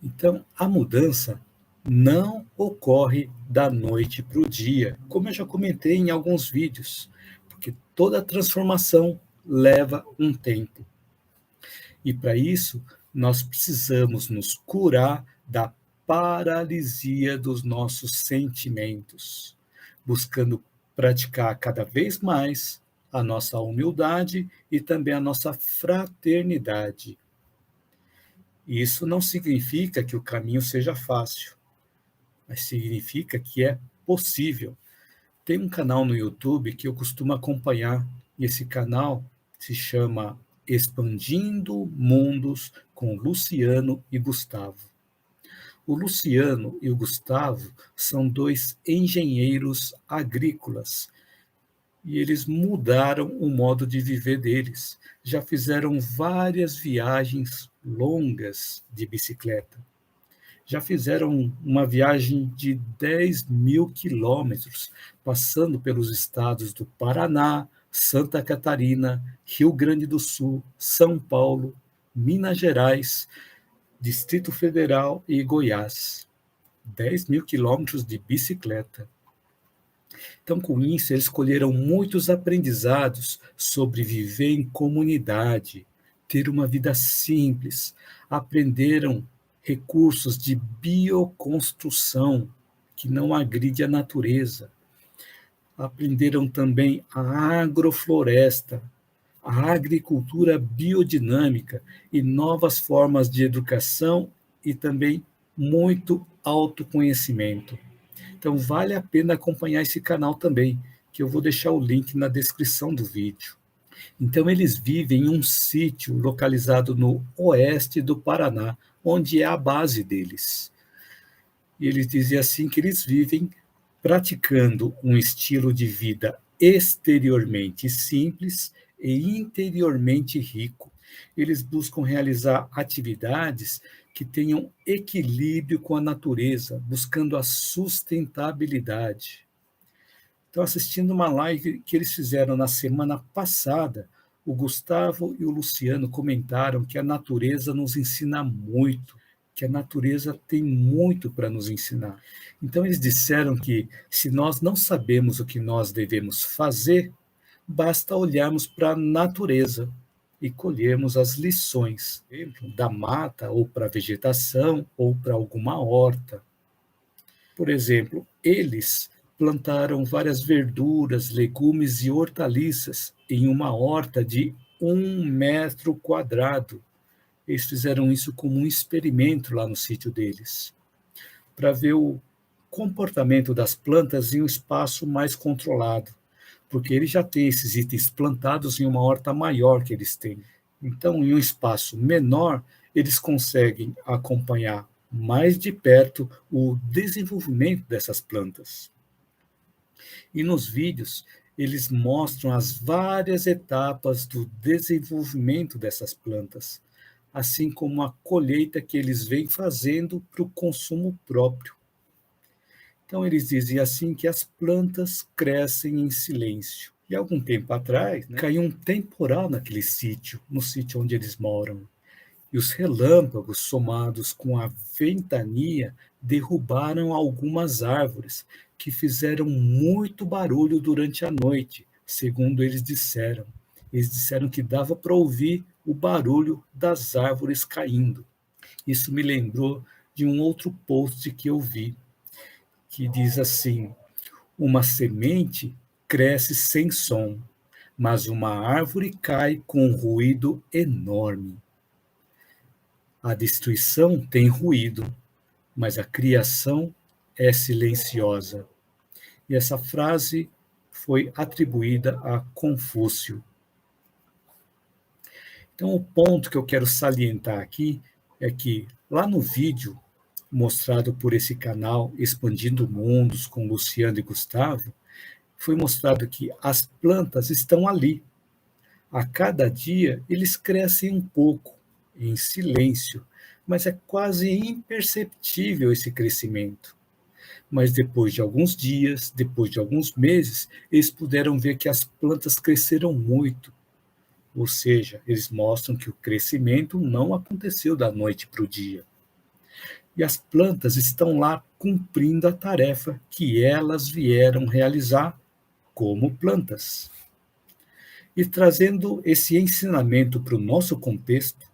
Então, a mudança não ocorre da noite para o dia, como eu já comentei em alguns vídeos, porque toda transformação leva um tempo. E para isso, nós precisamos nos curar da paralisia dos nossos sentimentos, buscando praticar cada vez mais a nossa humildade e também a nossa fraternidade. Isso não significa que o caminho seja fácil, mas significa que é possível. Tem um canal no YouTube que eu costumo acompanhar, e esse canal se chama Expandindo Mundos com Luciano e Gustavo. O Luciano e o Gustavo são dois engenheiros agrícolas e eles mudaram o modo de viver deles. Já fizeram várias viagens longas de bicicleta. Já fizeram uma viagem de 10.000 quilômetros, passando pelos estados do Paraná, Santa Catarina, Rio Grande do Sul, São Paulo, Minas Gerais, Distrito Federal e Goiás. 10.000 quilômetros de bicicleta. Então, com isso, eles colheram muitos aprendizados sobre viver em comunidade, ter uma vida simples, aprenderam recursos de bioconstrução, que não agride a natureza. Aprenderam também a agrofloresta, a agricultura biodinâmica e novas formas de educação e também muito autoconhecimento. Então, vale a pena acompanhar esse canal também, que eu vou deixar o link na descrição do vídeo. Então, eles vivem em um sítio localizado no oeste do Paraná, onde é a base deles. E eles dizem assim que eles vivem praticando um estilo de vida exteriormente simples e interiormente rico. Eles buscam realizar atividades que tenham equilíbrio com a natureza, buscando a sustentabilidade. Então, assistindo uma live que eles fizeram na semana passada, o Gustavo e o Luciano comentaram que a natureza nos ensina muito, que a natureza tem muito para nos ensinar. Então, eles disseram que se nós não sabemos o que nós devemos fazer, basta olharmos para a natureza e colhermos as lições, da mata ou para a vegetação ou para alguma horta. Por exemplo, eles plantaram várias verduras, legumes e hortaliças em uma horta de 1 metro quadrado. Eles fizeram isso como um experimento lá no sítio deles, para ver o comportamento das plantas em um espaço mais controlado, porque eles já têm esses itens plantados em uma horta maior que eles têm. Então, em um espaço menor, eles conseguem acompanhar mais de perto o desenvolvimento dessas plantas. E nos vídeos, eles mostram as várias etapas do desenvolvimento dessas plantas, assim como a colheita que eles vêm fazendo para o consumo próprio. Então, eles dizem assim que as plantas crescem em silêncio. E algum tempo atrás, caiu um temporal naquele sítio, no sítio onde eles moram. E os relâmpagos, somados com a ventania, derrubaram algumas árvores, que fizeram muito barulho durante a noite, segundo eles disseram. Eles disseram que dava para ouvir o barulho das árvores caindo. Isso me lembrou de um outro post que eu vi, que diz assim: uma semente cresce sem som, mas uma árvore cai com um ruído enorme. A destruição tem ruído, mas a criação é silenciosa. E essa frase foi atribuída a Confúcio. Então, o ponto que eu quero salientar aqui é que, lá no vídeo mostrado por esse canal Expandindo Mundos com Luciano e Gustavo, foi mostrado que as plantas estão ali. A cada dia eles crescem um pouco, em silêncio, mas é quase imperceptível esse crescimento. Mas depois de alguns dias, depois de alguns meses, eles puderam ver que as plantas cresceram muito. Ou seja, eles mostram que o crescimento não aconteceu da noite para o dia. E as plantas estão lá cumprindo a tarefa que elas vieram realizar como plantas. E trazendo esse ensinamento para o nosso contexto,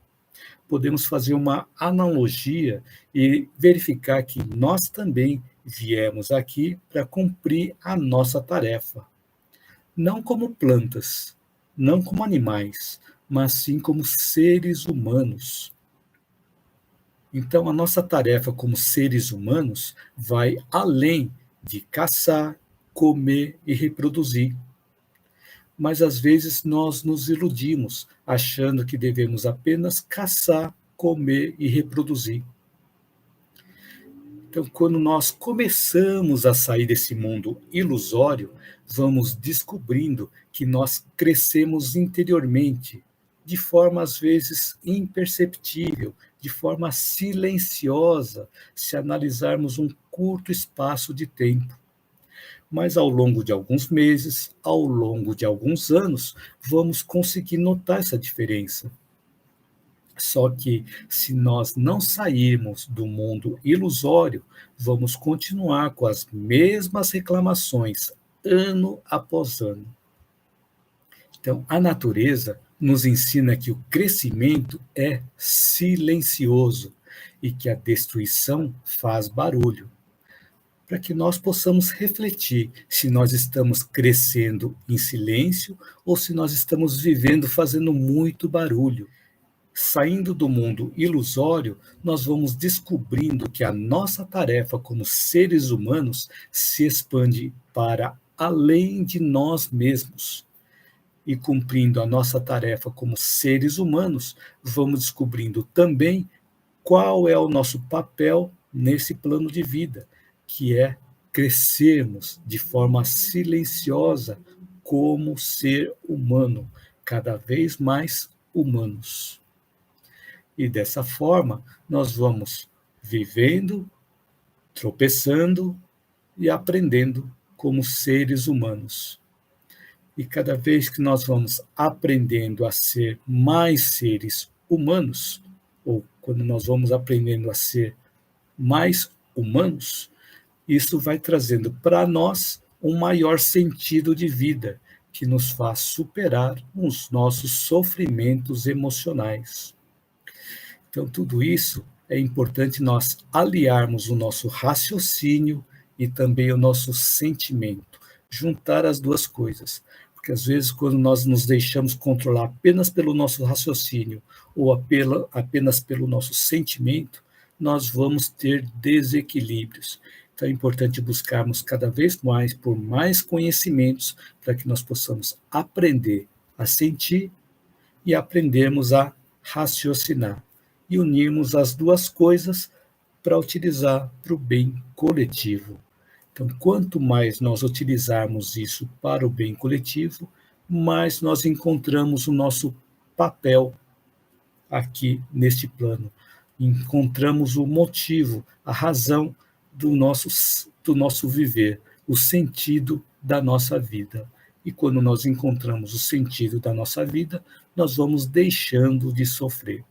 podemos fazer uma analogia e verificar que nós também viemos aqui para cumprir a nossa tarefa. Não como plantas, não como animais, mas sim como seres humanos. Então, a nossa tarefa como seres humanos vai além de caçar, comer e reproduzir. Mas às vezes nós nos iludimos, achando que devemos apenas caçar, comer e reproduzir. Então, quando nós começamos a sair desse mundo ilusório, vamos descobrindo que nós crescemos interiormente, de forma às vezes imperceptível, de forma silenciosa, se analisarmos um curto espaço de tempo. Mas ao longo de alguns meses, ao longo de alguns anos, vamos conseguir notar essa diferença. Só que, se nós não sairmos do mundo ilusório, vamos continuar com as mesmas reclamações, ano após ano. Então, a natureza nos ensina que o crescimento é silencioso e que a destruição faz barulho, para que nós possamos refletir se nós estamos crescendo em silêncio ou se nós estamos vivendo fazendo muito barulho. Saindo do mundo ilusório, nós vamos descobrindo que a nossa tarefa como seres humanos se expande para além de nós mesmos. E cumprindo a nossa tarefa como seres humanos, vamos descobrindo também qual é o nosso papel nesse plano de vida, que é crescermos de forma silenciosa como ser humano, cada vez mais humanos. E dessa forma, nós vamos vivendo, tropeçando e aprendendo como seres humanos. E cada vez que nós vamos aprendendo a ser mais seres humanos, ou quando nós vamos aprendendo a ser mais humanos, isso vai trazendo para nós um maior sentido de vida, que nos faz superar os nossos sofrimentos emocionais. Então, tudo isso é importante nós aliarmos o nosso raciocínio e também o nosso sentimento, juntar as duas coisas. Porque às vezes, quando nós nos deixamos controlar apenas pelo nosso raciocínio ou apenas pelo nosso sentimento, nós vamos ter desequilíbrios. Então, é importante buscarmos cada vez mais por mais conhecimentos para que nós possamos aprender a sentir e aprendermos a raciocinar e unirmos as duas coisas para utilizar para o bem coletivo. Então, quanto mais nós utilizarmos isso para o bem coletivo, mais nós encontramos o nosso papel aqui neste plano. Encontramos o motivo, a razão do nosso viver, o sentido da nossa vida. E quando nós encontramos o sentido da nossa vida, nós vamos deixando de sofrer.